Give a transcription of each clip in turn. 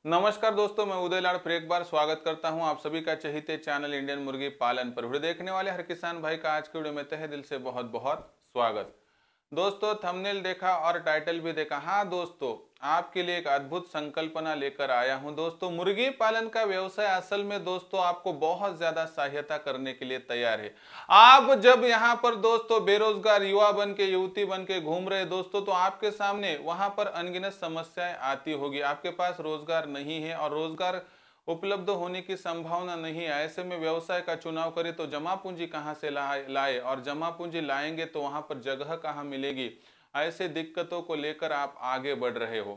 नमस्कार दोस्तों, मैं उदय लाड़ फिर एक बार स्वागत करता हूं आप सभी का चहीते चैनल इंडियन मुर्गी पालन पर। वीडियो देखने वाले हर किसान भाई का आज के वीडियो में तहे दिल से बहुत बहुत स्वागत। दोस्तों, थंबनेल देखा और टाइटल भी देखा। हाँ दोस्तों, आपके लिए एक अद्भुत संकल्पना लेकर आया हूं। दोस्तों, मुर्गी पालन का व्यवसाय असल में दोस्तों आपको बहुत ज्यादा सहायता करने के लिए तैयार है। आप जब यहाँ पर दोस्तों बेरोजगार युवा बन के, युवती बन के घूम रहे दोस्तों, तो आपके सामने वहां पर अनगिनत समस्याएं आती होगी। आपके पास रोजगार नहीं है और रोजगार उपलब्ध होने की संभावना नहीं है। ऐसे में व्यवसाय का चुनाव करें तो जमा पूंजी कहां से लाए और जमा पूंजी लाएंगे तो वहां पर जगह कहां मिलेगी। ऐसे दिक्कतों को लेकर आप आगे बढ़ रहे हो,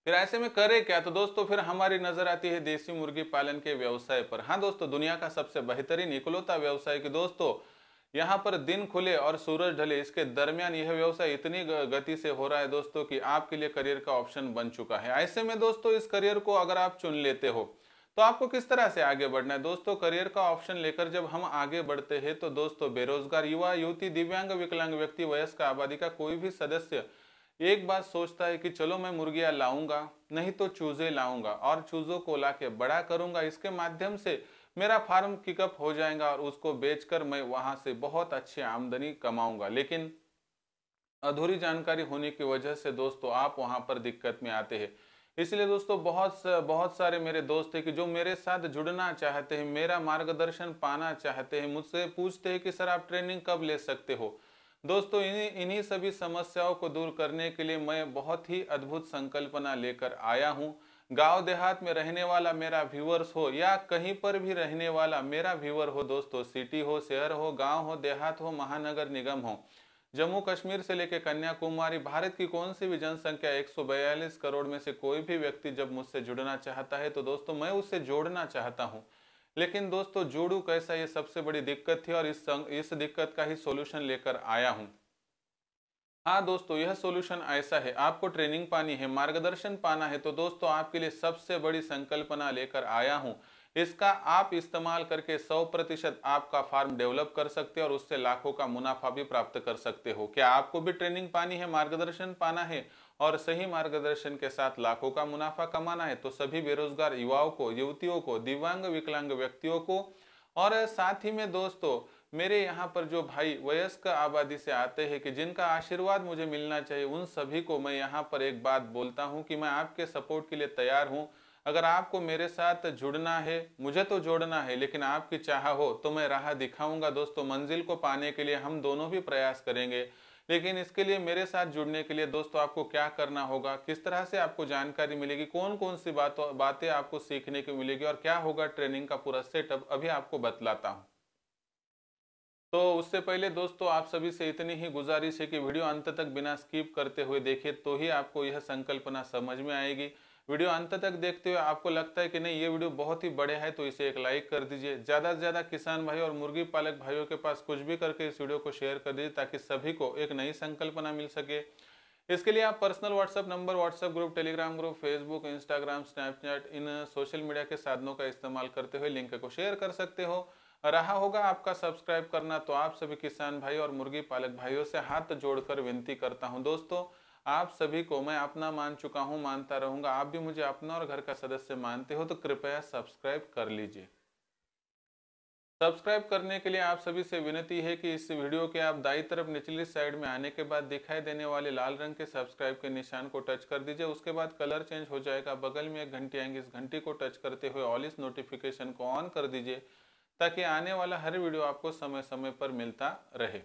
फिर ऐसे में करे क्या? तो दोस्तों फिर हमारी नजर आती है देसी मुर्गी पालन के व्यवसाय पर। हाँ दोस्तों, दुनिया का सबसे बेहतरीन इकलौता व्यवसाय कि दोस्तों यहाँ पर दिन खुले और सूरज ढले, इसके दरमियान यह व्यवसाय इतनी गति से हो रहा है दोस्तों कि आपके लिए करियर का ऑप्शन बन चुका है। ऐसे में दोस्तों इस करियर को अगर आप चुन लेते हो तो आपको किस तरह से आगे बढ़ना है। दोस्तों, करियर का ऑप्शन लेकर जब हम आगे बढ़ते हैं तो दोस्तों बेरोजगार युवा, युवती, दिव्यांग, विकलांग व्यक्ति, वयस्क आबादी का कोई भी सदस्य एक बात सोचता है कि चलो मैं मुर्गियां लाऊंगा, नहीं तो चूजे लाऊंगा और चूजों को लाके बड़ा करूंगा। इसके माध्यम से मेरा फार्म किकअप हो जाएगा और उसको बेचकर मैं वहां से बहुत अच्छी आमदनी कमाऊंगा। लेकिन अधूरी जानकारी होने की वजह से दोस्तों आप वहां पर दिक्कत में आते हैं। इसलिए दोस्तों बहुत सारे मेरे दोस्त हैं कि जो मेरे साथ जुड़ना चाहते हैं, मेरा मार्गदर्शन पाना चाहते हैं, मुझसे पूछते हैं कि सर आप ट्रेनिंग कब ले सकते हो। दोस्तों इन्हीं सभी समस्याओं को दूर करने के लिए मैं बहुत ही अद्भुत संकल्पना लेकर आया हूं। गांव देहात में रहने वाला मेरा व्यूअर्स हो या कहीं पर भी रहने वाला मेरा व्यूअर हो दोस्तों, सिटी हो, शहर हो, गांव हो, देहात हो, महानगर निगम हो, जम्मू कश्मीर से लेकर कन्याकुमारी, भारत की कौन सी भी जनसंख्या 142 करोड़ में से कोई भी व्यक्ति जब मुझसे जुड़ना चाहता है तो दोस्तों मैं उससे जोड़ना चाहता हूं। लेकिन दोस्तों जोड़ू कैसा, ये सबसे बड़ी दिक्कत थी और इस दिक्कत का ही सॉल्यूशन लेकर आया हूं। हाँ दोस्तों, यह सॉल्यूशन ऐसा है, आपको ट्रेनिंग पानी है, मार्गदर्शन पाना है तो दोस्तों आपके लिए सबसे बड़ी संकल्पना लेकर आया हूं। इसका आप इस्तेमाल करके 100% आपका फार्म डेवलप कर सकते हो और उससे लाखों का मुनाफा भी प्राप्त कर सकते हो। क्या आपको भी ट्रेनिंग पानी है, मार्गदर्शन पाना है और सही मार्गदर्शन के साथ लाखों का मुनाफा कमाना है? तो सभी बेरोजगार युवाओं को, युवतियों को, दिव्यांग विकलांग व्यक्तियों को और साथ ही में दोस्तों मेरे यहाँ पर जो भाई वयस्क आबादी से आते हैं कि जिनका आशीर्वाद मुझे मिलना चाहिए, उन सभी को मैं यहाँ पर एक बात बोलता हूँ कि मैं आपके सपोर्ट के लिए तैयार हूँ। अगर आपको मेरे साथ जुड़ना है, मुझे तो जोड़ना है, लेकिन आपकी चाह हो तो मैं राह दिखाऊंगा। दोस्तों मंजिल को पाने के लिए हम दोनों भी प्रयास करेंगे, लेकिन इसके लिए मेरे साथ जुड़ने के लिए दोस्तों आपको क्या करना होगा, किस तरह से आपको जानकारी मिलेगी, कौन कौन सी बातें आपको सीखने को मिलेगी और क्या होगा ट्रेनिंग का पूरा सेटअप, अभी आपको बतलाता हूँ। तो उससे पहले दोस्तों आप सभी से इतनी ही गुजारिश है कि वीडियो अंत तक बिना स्किप करते हुए देखिए, तो ही आपको यह संकल्पना समझ में आएगी। वीडियो अंत तक देखते हुए आपको लगता है कि नहीं ये वीडियो बहुत ही बड़े है तो इसे एक लाइक कर दीजिए। ज़्यादा से ज़्यादा किसान भाई और मुर्गी पालक भाइयों के पास कुछ भी करके इस वीडियो को शेयर कर दीजिए ताकि सभी को एक नई संकल्पना मिल सके। इसके लिए आप personal WhatsApp number, WhatsApp group, Telegram group, Facebook, Instagram, Snapchat, इन सोशल मीडिया के साधनों का इस्तेमाल करते हुए लिंक को शेयर कर सकते हो। रहा होगा आपका सब्सक्राइब करना, तो आप सभी किसान भाई और मुर्गी पालक भाइयों से हाथ जोड़कर विनती करता हूं दोस्तों, आप सभी को मैं अपना मान चुका हूं, मानता रहूंगा। आप भी मुझे अपना और घर का सदस्य मानते हो तो कृपया सब्सक्राइब कर लीजिए। सब्सक्राइब करने के लिए आप सभी से विनती है कि इस वीडियो के आप दाईं तरफ निचली साइड में आने के बाद दिखाई देने वाले लाल रंग के सब्सक्राइब के निशान को टच कर दीजिए। उसके बाद कलर चेंज हो जाएगा, बगल में एक घंटी आएंगी, इस घंटी को टच करते हुए ऑल इस नोटिफिकेशन को ऑन कर दीजिए ताकि आने वाला हर वीडियो आपको समय समय पर मिलता रहे।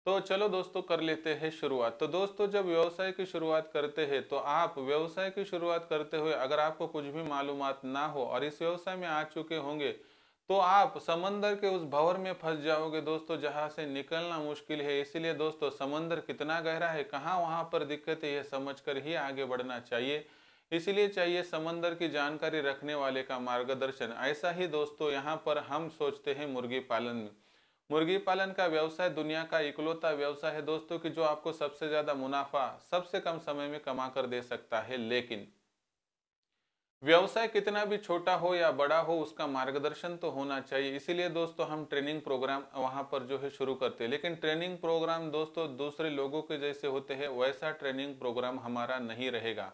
तो चलो दोस्तों कर लेते हैं शुरुआत। तो दोस्तों जब व्यवसाय की शुरुआत करते हैं तो आप व्यवसाय की शुरुआत करते हुए अगर आपको कुछ भी मालूमात ना हो और इस व्यवसाय में आ चुके होंगे तो आप समंदर के उस भंवर में फंस जाओगे दोस्तों, जहां से निकलना मुश्किल है। इसीलिए दोस्तों समंदर कितना गहरा है, कहाँ वहां पर दिक्कत है, यह समझकर ही आगे बढ़ना चाहिए। इसलिए चाहिए समंदर की जानकारी रखने वाले का मार्गदर्शन। ऐसा ही दोस्तों यहाँ पर हम सोचते हैं मुर्गी पालन में। मुर्गी पालन का व्यवसाय दुनिया का इकलौता व्यवसाय है दोस्तों कि जो आपको सबसे ज्यादा मुनाफा सबसे कम समय में कमा कर दे सकता है। लेकिन व्यवसाय कितना भी छोटा हो या बड़ा हो, उसका मार्गदर्शन तो होना चाहिए। इसीलिए दोस्तों हम ट्रेनिंग प्रोग्राम वहां पर जो है शुरू करते हैं। लेकिन ट्रेनिंग प्रोग्राम दोस्तों दूसरे लोगों के जैसे होते हैं, वैसा ट्रेनिंग प्रोग्राम हमारा नहीं रहेगा।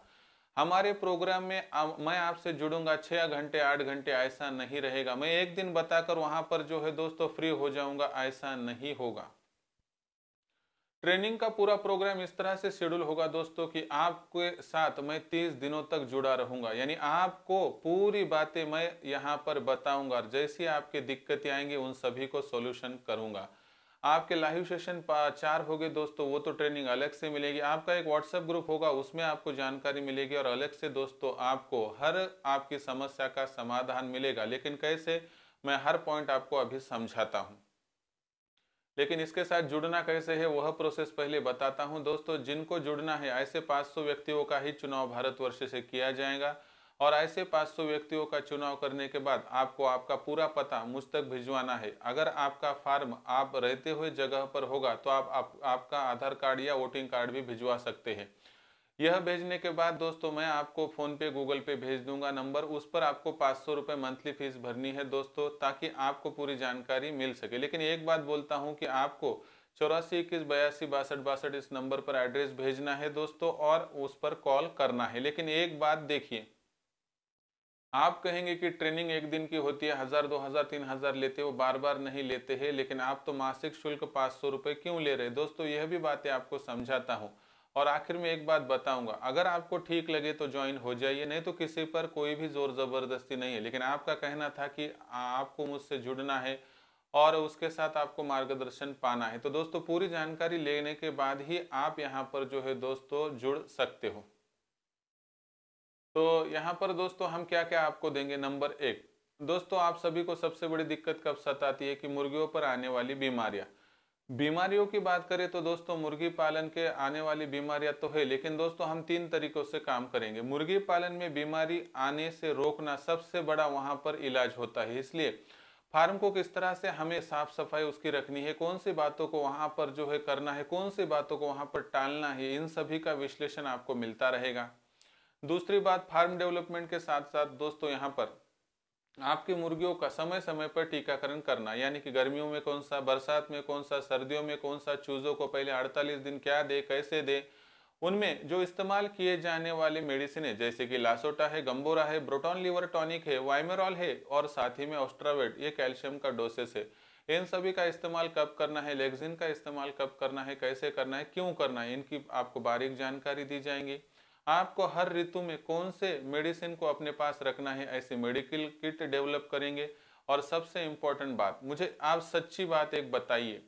हमारे प्रोग्राम में मैं आपसे जुड़ूंगा 6 घंटे 8 घंटे, ऐसा नहीं रहेगा। मैं एक दिन बताकर वहां पर जो है दोस्तों फ्री हो जाऊंगा, ऐसा नहीं होगा। ट्रेनिंग का पूरा प्रोग्राम इस तरह से शेड्यूल होगा दोस्तों कि आपके साथ मैं 30 दिनों तक जुड़ा रहूंगा, यानी आपको पूरी बातें मैं यहाँ पर बताऊंगा और जैसी आपकी दिक्कतें आएंगी उन सभी को सॉल्यूशन करूंगा। आपके लाइव सेशन 4 हो गए दोस्तों, वो तो ट्रेनिंग अलग से मिलेगी। आपका एक व्हाट्सएप ग्रुप होगा, उसमें आपको जानकारी मिलेगी और अलग से दोस्तों आपको हर आपकी समस्या का समाधान मिलेगा। लेकिन कैसे, मैं हर पॉइंट आपको अभी समझाता हूँ। लेकिन इसके साथ जुड़ना कैसे है वह प्रोसेस पहले बताता हूं दोस्तों। जिनको जुड़ना है, ऐसे 500 व्यक्तियों का ही चुनाव भारतवर्ष से किया जाएगा और ऐसे 500 व्यक्तियों का चुनाव करने के बाद आपको आपका पूरा पता मुझ तक भिजवाना है। अगर आपका फार्म आप रहते हुए जगह पर होगा तो आपका आधार कार्ड या वोटिंग कार्ड भी भिजवा सकते हैं। यह भेजने के बाद दोस्तों मैं आपको फोन पे गूगल पे भेज दूंगा नंबर, उस पर आपको 500 रुपये मंथली फीस भरनी है दोस्तों, ताकि आपको पूरी जानकारी मिल सके। लेकिन एक बात बोलता हूं कि आपको 8421826262 इस नंबर पर एड्रेस भेजना है दोस्तों और उस पर कॉल करना है। लेकिन एक बात देखिए, आप कहेंगे कि ट्रेनिंग एक दिन की होती है, 1000 2000 3000 लेते हो, बार बार नहीं लेते हैं, लेकिन आप तो मासिक शुल्क 500 रुपये क्यों ले रहे दोस्तों? यह भी बातें आपको समझाता हूं और आखिर में एक बात बताऊंगा। अगर आपको ठीक लगे तो ज्वाइन हो जाइए, नहीं तो किसी पर कोई भी जोर जबरदस्ती नहीं है। लेकिन आपका कहना था कि आपको मुझसे जुड़ना है और उसके साथ आपको मार्गदर्शन पाना है, तो दोस्तों पूरी जानकारी लेने के बाद ही आप यहाँ पर जो है दोस्तों जुड़ सकते हो। तो यहाँ पर दोस्तों हम क्या क्या आपको देंगे। नंबर 1 दोस्तों, आप सभी को सबसे बड़ी दिक्कत कब सताती है कि मुर्गियों पर आने वाली बीमारियों की बात करें तो दोस्तों मुर्गी पालन के आने वाली बीमारियां तो है, लेकिन दोस्तों हम 3 तरीकों से काम करेंगे। मुर्गी पालन में बीमारी आने से रोकना सबसे बड़ा वहां पर इलाज होता है। इसलिए फार्म को किस तरह से हमें साफ सफाई उसकी रखनी है, कौन सी बातों को वहां पर जो है करना है, कौन सी बातों को वहां पर टालना है, इन सभी का विश्लेषण आपको मिलता रहेगा। दूसरी बात, फार्म डेवलपमेंट के साथ साथ दोस्तों यहाँ पर आपकी मुर्गियों का समय समय पर टीकाकरण करना, यानी कि गर्मियों में कौन सा, बरसात में कौन सा, सर्दियों में कौन सा, चूजों को पहले 48 दिन क्या दे, कैसे दे, उनमें जो इस्तेमाल किए जाने वाले मेडिसिन है जैसे कि लासोटा है, गंबोरा है, ब्रोटॉन लीवर टॉनिक है, वाइमेरॉल है और साथ ही में ऑस्ट्रावेट, ये कैल्शियम का डोसेस है, इन सभी का इस्तेमाल कब करना है, लेक्सिन का इस्तेमाल कब करना है, कैसे करना है, क्यों करना है, इनकी आपको बारीक जानकारी दी जाएंगी। आपको हर ऋतु में कौन से मेडिसिन को अपने पास रखना है, ऐसी मेडिकल किट डेवलप करेंगे। और सबसे इंपॉर्टेंट बात, मुझे आप सच्ची बात एक बताइए,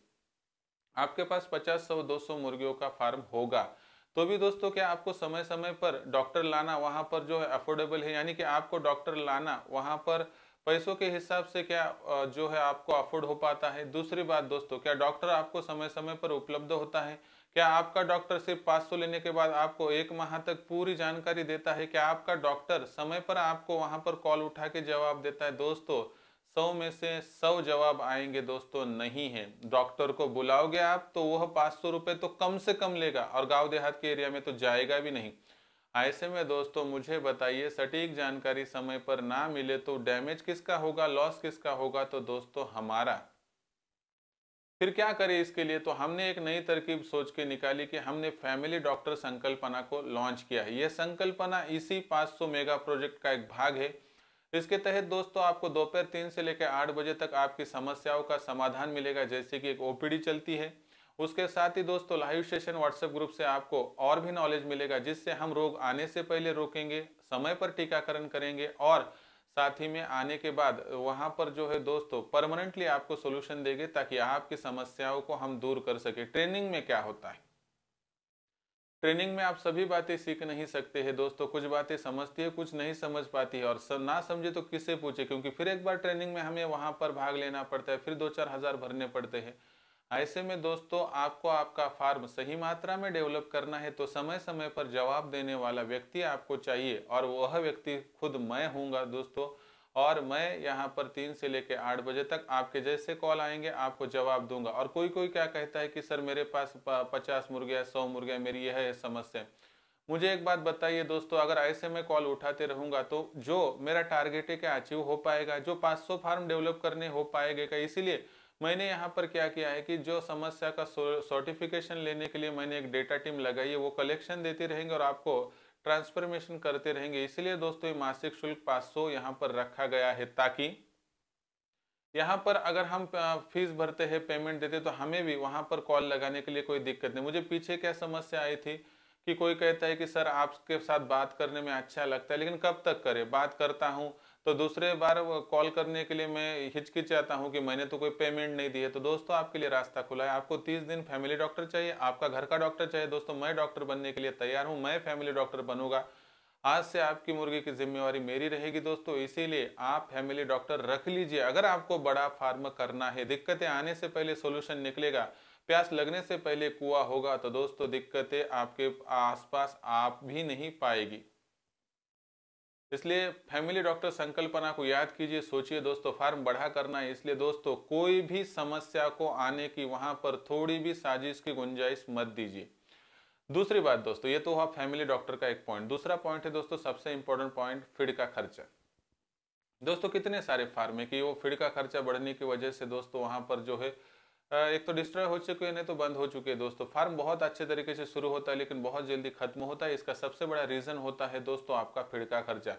आपके पास 50 100 200 मुर्गियों का फार्म होगा तो भी दोस्तों क्या आपको समय समय पर डॉक्टर लाना वहां पर जो है अफोर्डेबल है, यानी कि आपको डॉक्टर लाना वहां पर पैसों के हिसाब से क्या जो है आपको अफोर्ड हो पाता है? दूसरी बात दोस्तों, क्या डॉक्टर आपको समय समय पर उपलब्ध होता है? क्या आपका डॉक्टर सिर्फ 500 लेने के बाद आपको 1 माह तक पूरी जानकारी देता है? क्या आपका डॉक्टर समय पर आपको वहां पर कॉल उठा के जवाब देता है? दोस्तों 100 में से 100 जवाब आएंगे दोस्तों नहीं है। डॉक्टर को बुलाओगे आप तो वह 500 रुपये तो कम से कम लेगा और गांव देहात के एरिया में तो जाएगा भी नहीं। ऐसे में दोस्तों मुझे बताइए, सटीक जानकारी समय पर ना मिले तो डैमेज किसका होगा, लॉस किसका होगा? तो दोस्तों हमारा। फिर क्या करें इसके लिए? तो हमने एक नई तरकीब सोच के निकाली कि हमने फैमिली डॉक्टर संकल्पना को लॉन्च किया है। यह संकल्पना इसी 500 मेगा प्रोजेक्ट का एक भाग है। इसके तहत दोस्तों आपको दोपहर 3 से लेकर 8 बजे तक आपकी समस्याओं का समाधान मिलेगा, जैसे कि एक ओपीडी चलती है। उसके साथ ही दोस्तों लाइव सेशन व्हाट्सएप ग्रुप से आपको और भी नॉलेज मिलेगा, जिससे हम रोग आने से पहले रोकेंगे, समय पर टीकाकरण करेंगे और साथ ही में आने के बाद वहां पर जो है दोस्तों परमानेंटली आपको सोल्यूशन देंगे, ताकि आपकी समस्याओं को हम दूर कर सके। ट्रेनिंग में क्या होता है, ट्रेनिंग में आप सभी बातें सीख नहीं सकते हैं दोस्तों, कुछ बातें समझती है, कुछ नहीं समझ पाती है और ना समझे तो किससे पूछे, क्योंकि फिर एक बार ट्रेनिंग में हमें वहां पर भाग लेना पड़ता है, फिर 2-4 हजार भरने पड़ते हैं। ऐसे में दोस्तों आपको आपका फार्म सही मात्रा में डेवलप करना है तो समय समय पर जवाब देने वाला व्यक्ति आपको चाहिए और वह व्यक्ति खुद मैं हूँगा दोस्तों। और मैं यहाँ पर 3 से लेकर 8 बजे तक आपके जैसे कॉल आएंगे आपको जवाब दूंगा। और कोई कोई क्या कहता है कि सर मेरे पास 50 मुर्गियाँ 100 मुर्गियाँ, मेरी यह है समस्या। मुझे एक बात बताइए दोस्तों, अगर ऐसे में कॉल उठाते रहूंगा तो जो मेरा टारगेट है क्या अचीव हो पाएगा? जो 500 फार्म डेवलप करने हो पाएंगे क्या? इसीलिए मैंने यहाँ पर क्या किया है कि जो समस्या का सर्टिफिकेशन लेने के लिए मैंने एक डेटा टीम लगाई है, वो कलेक्शन देती रहेंगे और आपको ट्रांसफॉर्मेशन करते रहेंगे। इसलिए दोस्तों ये मासिक शुल्क 500 यहाँ पर रखा गया है, ताकि यहाँ पर अगर हम फीस भरते हैं, पेमेंट देते, तो हमें भी वहाँ पर कॉल लगाने के लिए कोई दिक्कत नहीं। मुझे पीछे क्या समस्या आई थी कि कोई कहता है कि सर आपके साथ बात करने में अच्छा लगता है, लेकिन कब तक करें, बात करता हूँ तो दूसरे बार कॉल करने के लिए मैं हिचकिचाता हूँ कि मैंने तो कोई पेमेंट नहीं दी है। तो दोस्तों आपके लिए रास्ता खुला है। आपको 30 दिन फैमिली डॉक्टर चाहिए, आपका घर का डॉक्टर चाहिए, दोस्तों मैं डॉक्टर बनने के लिए तैयार हूँ, मैं फैमिली डॉक्टर बनूंगा। आज से आपकी मुर्गी की जिम्मेवारी मेरी रहेगी दोस्तों, इसीलिए आप फैमिली डॉक्टर रख लीजिए। अगर आपको बड़ा फार्म करना है, दिक्कतें आने से पहले सोल्यूशन निकलेगा, प्यास लगने से पहले कुआं होगा, तो दोस्तों दिक्कतें आपके आसपास आप भी नहीं पाएगी। इसलिए फैमिली डॉक्टर संकल्पना को याद कीजिए, सोचिए दोस्तों, फार्म बड़ा करना है। इसलिए दोस्तों कोई भी समस्या को आने की वहां पर थोड़ी भी साजिश की गुंजाइश मत दीजिए। दूसरी बात दोस्तों, ये तो हुआ फैमिली डॉक्टर का एक पॉइंट। दूसरा पॉइंट है दोस्तों, सबसे इंपॉर्टेंट पॉइंट, फीड का खर्चा। दोस्तों कितने सारे फार्म है कि वो फीड का खर्चा बढ़ने की वजह से दोस्तों वहां पर जो है एक तो डिस्ट्रॉय हो चुके हैं, नहीं तो बंद हो चुके हैं। दोस्तों फार्म बहुत अच्छे तरीके से शुरू होता है लेकिन बहुत जल्दी खत्म होता है। इसका सबसे बड़ा रीजन होता है दोस्तों आपका फीड का खर्चा।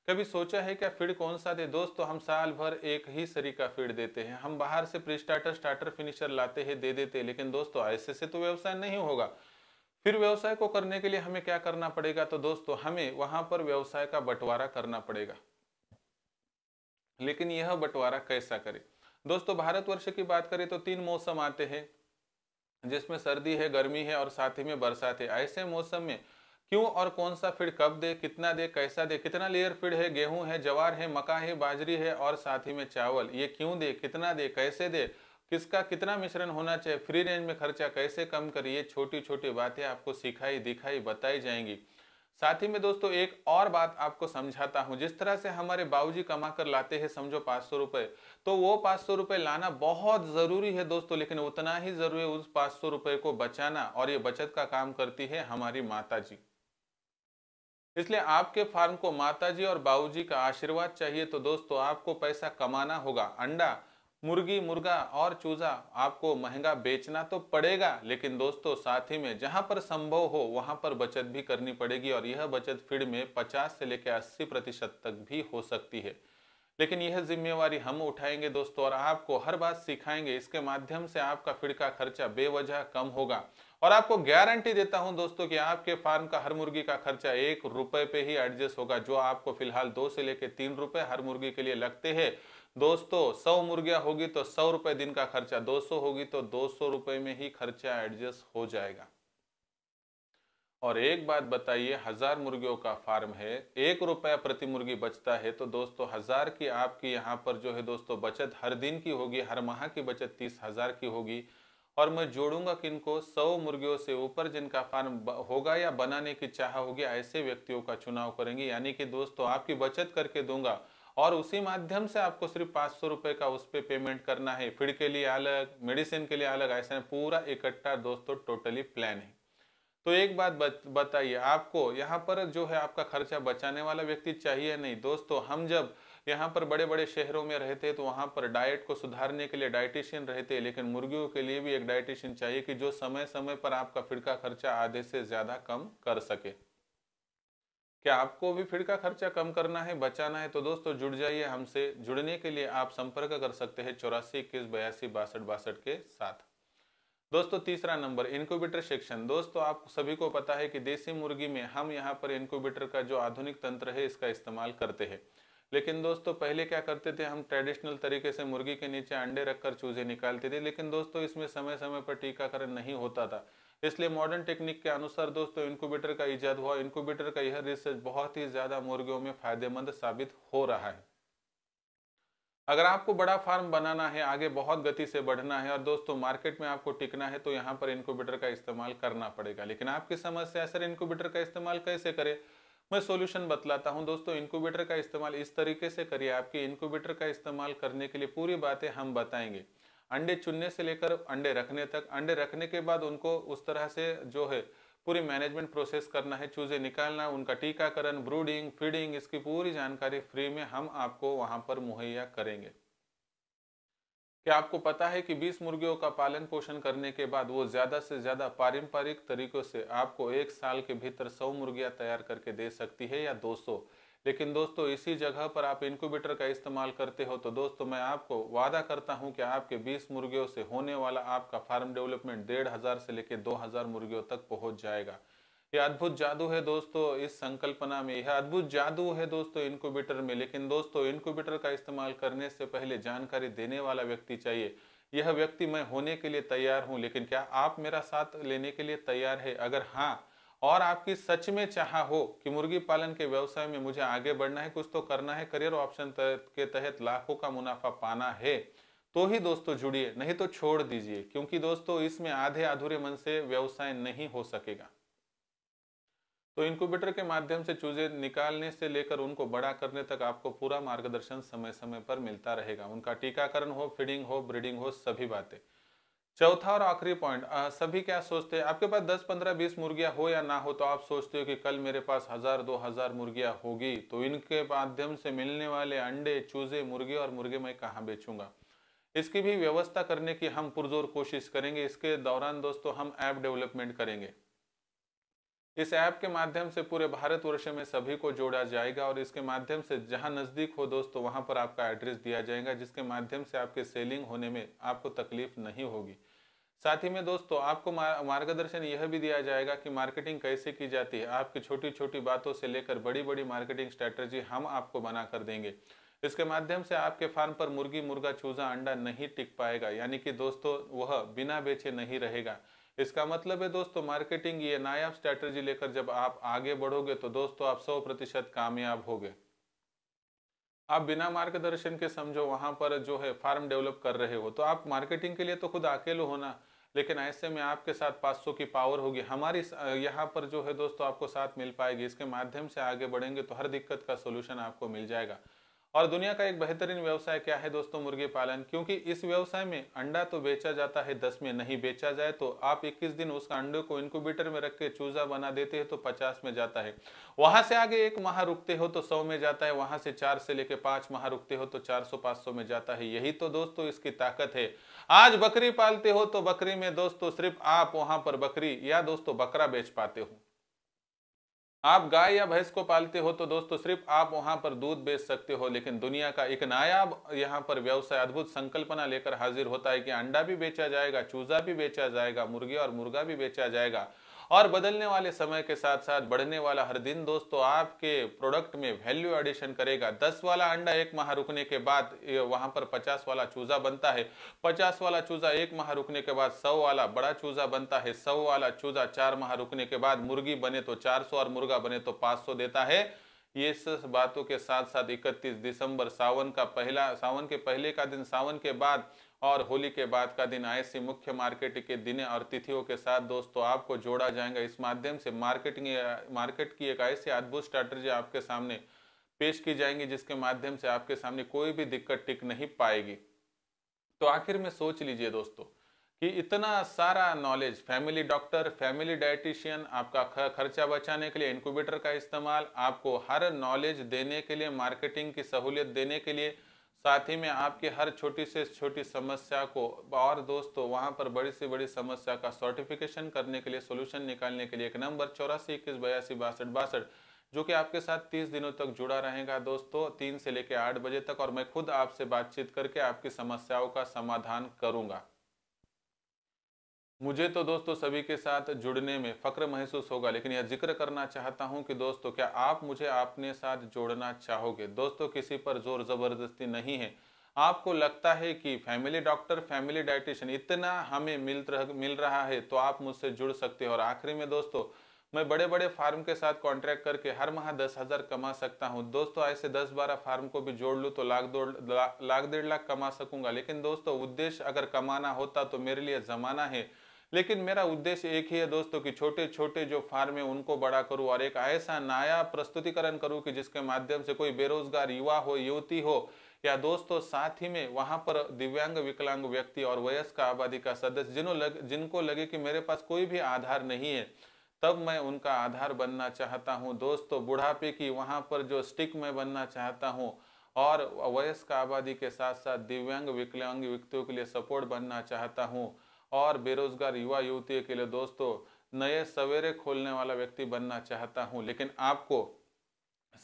कभी सोचा है क्या फीड कौन सा दे? दोस्तों हम साल भर एक ही सरी का फीड देते हैं, हम बाहर से प्री स्टार्टर, स्टार्टर, फिनिशर लाते हैं, दे देते हैं, लेकिन दोस्तों ऐसे से तो व्यवसाय नहीं होगा। फिर व्यवसाय को करने के लिए हमें क्या करना पड़ेगा? तो दोस्तों हमें वहां पर व्यवसाय का बंटवारा करना पड़ेगा। लेकिन यह बंटवारा कैसा करें? दोस्तों भारतवर्ष की बात करें तो 3 मौसम आते हैं, जिसमें सर्दी है, गर्मी है और साथ ही में बरसात है। ऐसे मौसम में क्यों और कौन सा फीड कब दे, कितना दे, कैसा दे, कितना लेयर फीड है, गेहूं है, जवार है, मक्का है, बाजरी है और साथ ही में चावल, ये क्यों दे, कितना दे, कैसे दे, किसका कितना मिश्रण होना चाहिए, फ्री रेंज में खर्चा कैसे कम करिए, छोटी छोटी बातें आपको सिखाई दिखाई बताई जाएंगी। साथ ही में दोस्तों एक और बात आपको समझाता हूं, जिस तरह से हमारे बाबूजी कमा कर लाते हैं समझो 500 रुपए, तो वो 500 रुपए लाना बहुत जरूरी है दोस्तों, लेकिन उतना ही जरूरी है उस 500 रुपए को बचाना, और ये बचत का काम करती है हमारी माता जी। इसलिए आपके फार्म को माताजी और बाबूजी का आशीर्वाद चाहिए, तो दोस्तों आपको पैसा कमाना होगा। अंडा, मुर्गी, मुर्गा और चूजा आपको महंगा बेचना तो पड़ेगा, लेकिन दोस्तों साथ ही में जहां पर संभव हो वहां पर बचत भी करनी पड़ेगी, और यह बचत फीड में 50 से लेकर 80% तक भी हो सकती है। लेकिन यह जिम्मेवारी हम उठाएंगे दोस्तों, और आपको हर बात सिखाएंगे। इसके माध्यम से आपका फीड का खर्चा बेवजह कम होगा, और आपको गारंटी देता हूं दोस्तों कि आपके फार्म का हर मुर्गी का खर्चा 1 रुपए पे ही एडजस्ट होगा। जो आपको फिलहाल 2 से लेकर 3 रुपए हर मुर्गी के लिए लगते हैं, दोस्तों 100 मुर्गियां होगी तो 100 रुपए दिन का खर्चा, 200 होगी तो 200 रुपए में ही खर्चा एडजस्ट हो जाएगा। और एक बात बताइए, 1000 मुर्गियों का फार्म है, 1 रुपया प्रति मुर्गी बचता है, तो दोस्तों 1000 की आपकी यहाँ पर जो है दोस्तों बचत हर दिन की होगी, हर माह की बचत 30,000 की होगी। और मैं जोड़ूंगा किनको? 100 मुर्गियों से ऊपर जिनका फार्म होगा या बनाने की चाह होगी, ऐसे व्यक्तियों का चुनाव करेंगे। यानी कि दोस्तों आपकी बचत करके दूंगा, और उसी माध्यम से आपको सिर्फ 500 रुपए का उस पर पेमेंट करना है। फीड के लिए अलग, मेडिसिन के लिए अलग, ऐसा पूरा इकट्ठा दोस्तों टोटली प्लान है। तो एक बात बताइए, आपको यहाँ पर जो है आपका खर्चा बचाने वाला व्यक्ति चाहिए नहीं? दोस्तों हम जब यहाँ पर बड़े बड़े शहरों में रहते हैं तो वहाँ पर डाइट को सुधारने के लिए डाइटिशियन रहते हैं, लेकिन मुर्गियों के लिए भी एक डाइटिशियन चाहिए कि जो समय समय पर आपका फीड का खर्चा आधे से ज्यादा कम कर सके। क्या आपको भी फीड का खर्चा कम करना है, बचाना है? तो दोस्तों जुड़ जाइए हमसे। जुड़ने के लिए आप संपर्क कर सकते हैं 84 21 82 62 62 के साथ। दोस्तों तीसरा नंबर, इनक्यूबेटर सेक्शन। दोस्तों आप सभी को पता है कि देसी मुर्गी में हम यहाँ पर इनक्यूबेटर का जो आधुनिक तंत्र है इसका इस्तेमाल करते हैं। लेकिन दोस्तों पहले क्या करते थे, हम ट्रेडिशनल तरीके से मुर्गी के नीचे अंडे रखकर चूजे निकालते थे, लेकिन दोस्तों इसमें समय समय पर टीकाकरण नहीं होता था। इसलिए मॉडर्न टेक्निक के अनुसार दोस्तों इनक्यूबेटर का इजाद हुआ। इनक्यूबेटर का यह रिसर्च बहुत ही ज्यादा मुर्गियों में फायदेमंद साबित हो रहा है। अगर आपको बड़ा फार्म बनाना है, आगे बहुत गति से बढ़ना है, और दोस्तों मार्केट में आपको टिकना है, तो यहाँ पर इनक्यूबेटर का इस्तेमाल करना पड़ेगा। लेकिन आपकी समस्या, सर इनक्यूबेटर का इस्तेमाल कैसे करें? मैं सॉल्यूशन बतलाता हूं दोस्तों। इनक्यूबेटर का इस्तेमाल इस तरीके से करिए, आपके इनक्यूबेटर का इस्तेमाल करने के लिए पूरी बातें हम बताएंगे। अंडे चुनने से लेकर अंडे रखने तक, अंडे रखने के बाद उनको उस तरह से जो है पूरी मैनेजमेंट प्रोसेस करना है, चूजे निकालना, उनका टीकाकरण, ब्रूडिंग, फीडिंग, इसकी पूरी जानकारी फ्री में हम आपको वहां पर मुहैया करेंगे। क्या आपको पता है कि 20 मुर्गियों का पालन पोषण करने के बाद वो ज़्यादा से ज़्यादा पारंपरिक तरीकों से आपको 1 साल के भीतर 100 मुर्गियाँ तैयार करके दे सकती है या 200। लेकिन दोस्तों इसी जगह पर आप इनक्यूबेटर का इस्तेमाल करते हो तो दोस्तों मैं आपको वादा करता हूं कि आपके 20 मुर्गियों से होने वाला आपका फार्म डेवलपमेंट 1500 से लेकर 2000 मुर्गियों तक पहुंच जाएगा। यह अद्भुत जादू है दोस्तों इस संकल्पना में, यह अद्भुत जादू है दोस्तों इनक्यूबेटर में। लेकिन दोस्तों इनक्यूबेटर का इस्तेमाल करने से पहले जानकारी देने वाला व्यक्ति चाहिए। यह व्यक्ति मैं होने के लिए तैयार हूं, लेकिन क्या आप मेरा साथ लेने के लिए तैयार है? अगर हाँ, और आपकी सच में चाह हो कि मुर्गी पालन के व्यवसाय में मुझे आगे बढ़ना है, कुछ तो करना है, करियर ऑप्शन के तहत लाखों का मुनाफा पाना है, तो ही दोस्तों जुड़िए, नहीं तो छोड़ दीजिए। क्योंकि दोस्तों इसमें आधे अधूरे मन से व्यवसाय नहीं हो सकेगा। तो इनक्यूबेटर के माध्यम से चूजे निकालने से लेकर उनको बड़ा करने तक आपको पूरा मार्गदर्शन समय समय पर मिलता रहेगा। उनका टीकाकरण हो, फीडिंग हो, ब्रीडिंग हो, सभी बातें। चौथा और आखिरी पॉइंट, सभी क्या सोचते हैं, आपके पास 10 15 20 मुर्गियां हो या ना हो तो आप सोचते हो कि कल मेरे पास 1000 2000 मुर्गियां होगी तो इनके माध्यम से मिलने वाले अंडे, चूजे, मुर्गे और मुर्गे मैं कहाँ बेचूंगा। इसकी भी व्यवस्था करने की हम पुरजोर कोशिश करेंगे। इसके दौरान दोस्तों हम ऐप डेवलपमेंट करेंगे। इस ऐप के माध्यम से पूरे भारतवर्ष में सभी को जोड़ा जाएगा और इसके माध्यम से जहां नज़दीक हो दोस्तों वहां पर आपका एड्रेस दिया जाएगा, जिसके माध्यम से आपके सेलिंग होने में आपको तकलीफ नहीं होगी। साथ ही में दोस्तों आपको मार्गदर्शन यह भी दिया जाएगा कि मार्केटिंग कैसे की जाती है। आपकी छोटी छोटी बातों से लेकर बड़ी बड़ी मार्केटिंग स्ट्रेटजी हम आपको बना कर देंगे। इसके माध्यम से आपके फार्म पर मुर्गी, मुर्गा, चूजा, अंडा नहीं टिक पाएगा, यानी कि दोस्तों वह बिना बेचे नहीं रहेगा। इसका मतलब है दोस्तों मार्केटिंग ये नायाब स्ट्रेटजी लेकर जब आप आगे बढ़ोगे तो दोस्तों आप 100% कामयाब होगे। आप बिना मार्गदर्शन के समझो वहां पर जो है फार्म डेवलप कर रहे हो तो आप मार्केटिंग के लिए तो खुद अकेले हो ना, लेकिन ऐसे में आपके साथ 500 की पावर होगी हमारी। यहाँ पर जो है दोस्तों आपको साथ मिल पाएगी। इसके माध्यम से आगे बढ़ेंगे तो हर दिक्कत का सोल्यूशन आपको मिल जाएगा। और दुनिया का एक बेहतरीन व्यवसाय क्या है दोस्तों, मुर्गी पालन। क्योंकि इस व्यवसाय में अंडा तो बेचा जाता है, 10 में नहीं बेचा जाए तो आप 21 दिन उस अंडे को इंक्यूबेटर में रख के चूजा बना देते हैं तो 50 में जाता है। वहां से आगे 1 माह रुकते हो तो 100 में जाता है। वहां से 4 से लेके 5 माह रुकते हो तो 400 500 में जाता है। यही तो दोस्तों इसकी ताकत है। आज बकरी पालते हो तो बकरी में दोस्तों सिर्फ आप वहां पर बकरी या दोस्तों बकरा बेच पाते हो। आप गाय या भैंस को पालते हो तो दोस्तों सिर्फ आप वहां पर दूध बेच सकते हो। लेकिन दुनिया का एक नायाब यहाँ पर व्यवसाय अद्भुत संकल्पना लेकर हाजिर होता है कि अंडा भी बेचा जाएगा, चूजा भी बेचा जाएगा, मुर्गी और मुर्गा भी बेचा जाएगा। और बदलने वाले समय के साथ साथ बढ़ने वाला हर दिन दोस्तों आपके प्रोडक्ट में वैल्यू एडिशन करेगा। 10 वाला अंडा 1 माह रुकने के बाद वहां पर 50 वाला चूजा बनता है। 50 वाला चूजा 1 माह रुकने के बाद 100 वाला बड़ा चूजा बनता है। 100 वाला चूजा 4 माह रुकने के बाद मुर्गी बने तो 400 और मुर्गा बने तो 500 देता है। ये सब बातों के साथ साथ 31 दिसंबर सावन के पहले का दिन, सावन के बाद और होली के बाद का दिन, ऐसी मुख्य मार्केट के दिन और तिथियों के साथ दोस्तों आपको जोड़ा जाएगा। इस माध्यम से मार्केट की एक ऐसी अद्भुत स्ट्रैटेजी आपके सामने पेश की जाएंगी जिसके माध्यम से आपके सामने कोई भी दिक्कत टिक नहीं पाएगी। तो आखिर में सोच लीजिए दोस्तों कि इतना सारा knowledge, family doctor, family dietitian, आपका खर्चा बचाने के लिए इनक्यूबेटर का इस्तेमाल, आपको हर नॉलेज देने के लिए, मार्केटिंग की सहूलियत देने के लिए, साथ ही में आपकी हर छोटी से छोटी समस्या को और दोस्तों वहां पर बड़ी से बड़ी समस्या का सर्टिफिकेशन करने के लिए, सोल्यूशन निकालने के लिए एक नंबर 84 21 82 62 62 जो कि आपके साथ 30 दिनों तक जुड़ा रहेगा दोस्तों, 3 से लेकर 8 बजे तक। और मैं खुद आपसे बातचीत करके आपकी समस्याओं का समाधान करूंगा। मुझे तो दोस्तों सभी के साथ जुड़ने में फक्र महसूस होगा, लेकिन यह जिक्र करना चाहता हूं कि दोस्तों क्या आप मुझे अपने साथ जोड़ना चाहोगे? दोस्तों किसी पर जोर जबरदस्ती नहीं है। आपको लगता है कि फैमिली डॉक्टर, फैमिली डाइटिशियन इतना हमें मिल रहा है तो आप मुझसे जुड़ सकते हो। और आखिरी में दोस्तों मैं बड़े बड़े फार्म के साथ कॉन्ट्रैक्ट करके हर माह 10,000 कमा सकता हूं। दोस्तों ऐसे 10-12 फार्म को भी जोड़ लूँ तो लाख 1.5 लाख कमा सकूंगा। लेकिन दोस्तों उद्देश्य अगर कमाना होता तो मेरे लिए जमाना है, लेकिन मेरा उद्देश्य एक ही है दोस्तों कि छोटे छोटे जो फार्म है उनको बड़ा करूं और एक ऐसा नया प्रस्तुतिकरण करूं कि जिसके माध्यम से कोई बेरोजगार युवा हो, युवती हो या दोस्तों साथ ही में वहां पर दिव्यांग, विकलांग व्यक्ति और वयस्क आबादी का सदस्य जिनको लगे कि मेरे पास कोई भी आधार नहीं है, तब मैं उनका आधार बनना चाहता हूं। दोस्तों बुढ़ापे की वहां पर जो स्टिक मैं बनना चाहता हूं और वयस्क आबादी के साथ साथ दिव्यांग विकलांग व्यक्तियों के लिए सपोर्ट बनना चाहता हूं और बेरोजगार युवा युवतियों के लिए दोस्तों नए सवेरे खोलने वाला व्यक्ति बनना चाहता हूं। लेकिन आपको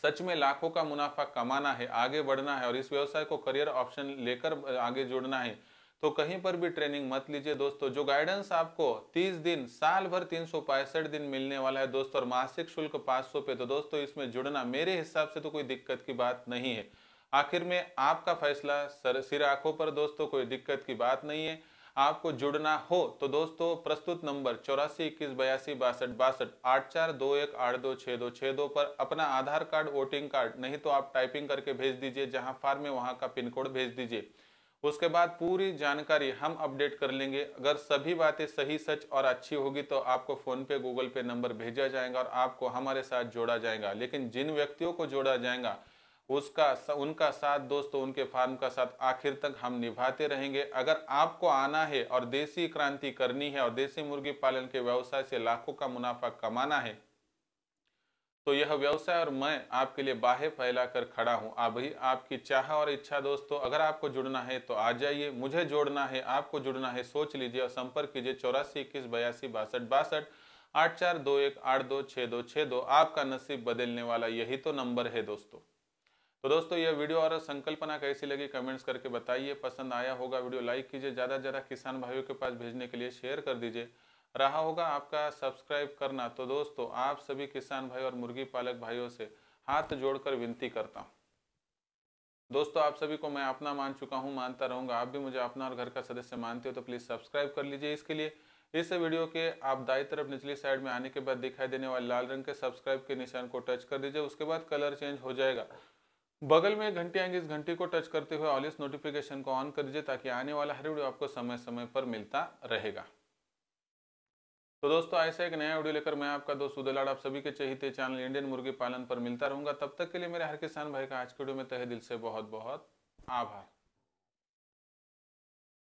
सच में लाखों का मुनाफा कमाना है, आगे बढ़ना है और इस व्यवसाय को करियर ऑप्शन लेकर आगे जुड़ना है, तो कहीं पर भी ट्रेनिंग मत लीजिए दोस्तों। जो गाइडेंस आपको 30 दिन साल भर 365 दिन मिलने वाला है दोस्तों, और मासिक शुल्क 500 पे, तो दोस्तों इसमें जुड़ना मेरे हिसाब से तो कोई दिक्कत की बात नहीं है। आखिर में आपका फैसला सिर आंखों पर दोस्तों, कोई दिक्कत की बात नहीं है। आपको जुड़ना हो तो दोस्तों प्रस्तुत नंबर 84 21 82 62 62 8421826262 पर अपना आधार कार्ड, वोटिंग कार्ड, नहीं तो आप टाइपिंग करके भेज दीजिए, जहां फॉर्म में वहां का पिन कोड भेज दीजिए। उसके बाद पूरी जानकारी हम अपडेट कर लेंगे। अगर सभी बातें सही सच और अच्छी होगी तो आपको फोन पे गूगल पे नंबर भेजा जाएगा और आपको हमारे साथ जोड़ा जाएगा। लेकिन जिन व्यक्तियों को जोड़ा जाएगा उनका साथ दोस्तों, उनके फार्म का साथ आखिर तक हम निभाते रहेंगे। अगर आपको आना है और देसी क्रांति करनी है और देसी मुर्गी पालन के व्यवसाय से लाखों का मुनाफा कमाना है, तो यह व्यवसाय और मैं आपके लिए बाहें फैलाकर खड़ा हूं। अभी आपकी चाह और इच्छा दोस्तों, अगर आपको जुड़ना है तो आ जाइए। मुझे जोड़ना है, आपको जुड़ना है, सोच लीजिए और संपर्क कीजिए 84 21 82 62 62 8421826262। आपका नसीब बदलने वाला यही तो नंबर है दोस्तों। तो दोस्तों यह वीडियो और संकल्पना कैसी लगी कमेंट्स करके बताइए। पसंद आया होगा वीडियो लाइक कीजिए, ज़्यादा से ज़्यादा किसान भाइयों के पास भेजने के लिए शेयर कर दीजिए। रहा होगा आपका सब्सक्राइब करना, तो दोस्तों आप सभी किसान भाई और मुर्गी पालक भाइयों से हाथ जोड़कर विनती करता हूं। दोस्तों आप सभी को मैं अपना मान चुका हूं, मानता रहूंगा। आप भी मुझे अपना और घर का सदस्य मानते हो तो प्लीज़ सब्सक्राइब कर लीजिए। इसके लिए इस वीडियो के आप दाईं तरफ निचली साइड में आने के बाद दिखाई देने वाले लाल रंग के सब्सक्राइब के निशान को टच कर दीजिए। उसके बाद कलर चेंज हो जाएगा, बगल में एक घंटी आएंगे, इस घंटी को टच करते हुए ऑल इस नोटिफिकेशन को ऑन कर दीजिए, ताकि आने वाला हर वीडियो आपको समय समय पर मिलता रहेगा। तो दोस्तों ऐसा एक नया वीडियो लेकर मैं आपका दोस्त उदयलाड आप सभी के चहेते चैनल इंडियन मुर्गी पालन पर मिलता रहूंगा। तब तक के लिए मेरे हर किसान भाई का आज के वीडियो में तहे दिल से बहुत बहुत आभार।